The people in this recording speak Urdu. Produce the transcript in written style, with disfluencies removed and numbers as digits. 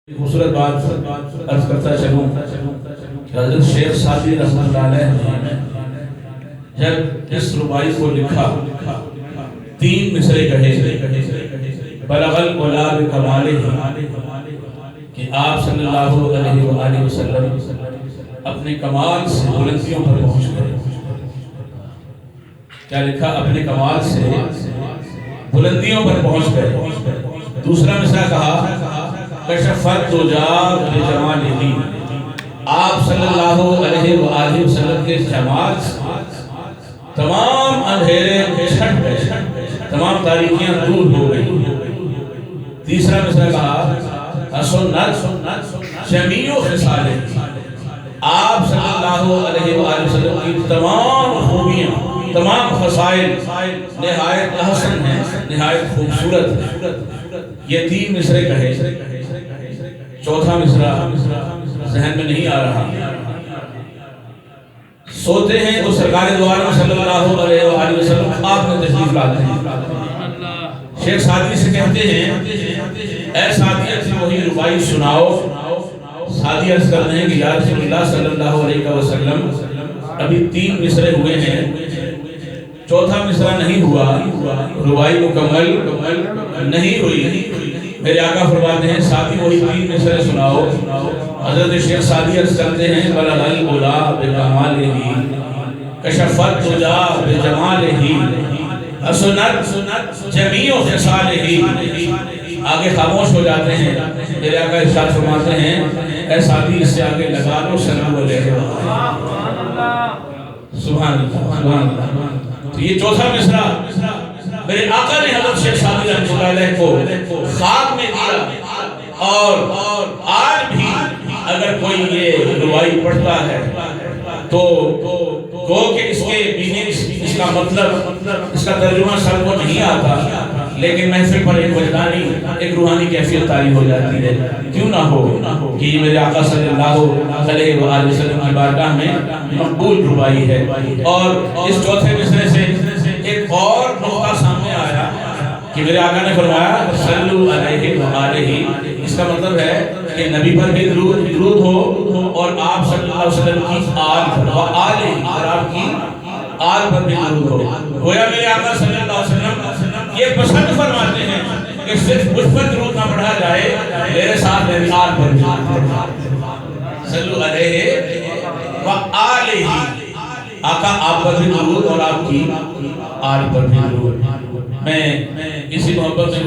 خوبصورت بات عرض کرتا چلوں کہ حضرت شیخ سعدی رحمۃ اللہ علیہ نے جب اس ربائی کو لکھا تین مصرے کہے بلغ العلا بکمالہ کہ آپ صلی اللہ علیہ وآلہ وسلم اپنے کمال سے بلندیوں پر پہنچ گئے. کیا لکھا؟ اپنے کمال سے بلندیوں پر پہنچ گئے. دوسرا مصرع کہا کشفت دجا بجمالہ، آپ صلی اللہ علیہ وآلہ وسلم کے جمال سے تمام اندھیرے چھٹ گئے، تمام تاریکیاں دور ہو گئی. تیسرا مصرع کہا حسنت جمیع خصالہ، آپ صلی اللہ علیہ وآلہ وسلم کی تمام خوبیاں، تمام خصائل نہایت حسن ہیں، نہایت خوبصورت ہیں. یہ تین مصرے کہے. چوتھا مصرع ذہن میں نہیں آ رہا. سوتے ہیں تو سرکار دو عالم صلی اللہ علیہ وآلہ وسلم خواب میں تشریف لاتے ہیں. شیخ سعدی سے کہتے ہیں اے سعدی اپنی وہی ربائی سناؤ. سعدی عرض کرتے ہیں کہ یا رسول اللہ صلی اللہ علیہ وسلم ابھی تین مصرے ہوئے ہیں، چوتھا مصرع نہیں ہوا، ربائی مکمل نہیں ہوئی. میرے آقا فرماتے ہیں سعدی وہی تین مصرے سناؤ. حضرت شیخ سعدی عرض کرتے ہیں بلغ العلا بکمالہ کشفت دجا بجمالہ حسنت جمیع خصالہ. آگے خاموش ہو جاتے ہیں. میرے آقا ارشاد فرماتے ہیں اے سعدی اس سے آگے لگا لو صلو علیہ سبحان اللہ سبحان اللہ. تو یہ چوتھا مصرع میرے آقا نے حضرت شیخ سعدی رحمۃ اللہ علیہ کو خواب میں دیا. اور آج بھی اگر کوئی یہ ربائی پڑھتا ہے تو گو کہ اس کے میننگز، اس کا مطلب، اس کا ترجمہ سب کو نہیں آتا، لیکن محفل پر ایک وجدانی، ایک روحانی کیفیت طاری ہو جاتی ہے. کیوں نہ ہو کہ یہ میرے آقا صلی اللہ علیہ وآلہ وسلم کی بارگاہ میں مقبول ربائی ہے. اور اس چوتھے مصرے سے ایک اور نقطہ سامنے آیا کہ میرے آقا نے فرمایا صلو علیہ وآلہ. اس کا مطلب ہے کہ نبی پر بھی درود ہو اور آپ صلی اللہ علیہ وسلم کی آل پر وآلہ، اور آپ کی آل پر بھی درود ہو. گویا میرے آقا صلی اللہ علیہ وسلم یہ پسند فرماتے ہیں کہ صرف مجھ پر درود نہ پڑھا جائے، میرے ساتھ میری آل پر بھی صلو علیہ وآلہ. آقا آپ پر بھی درود اور آپ کی آل پر بھی درود. میں اسی محبت سے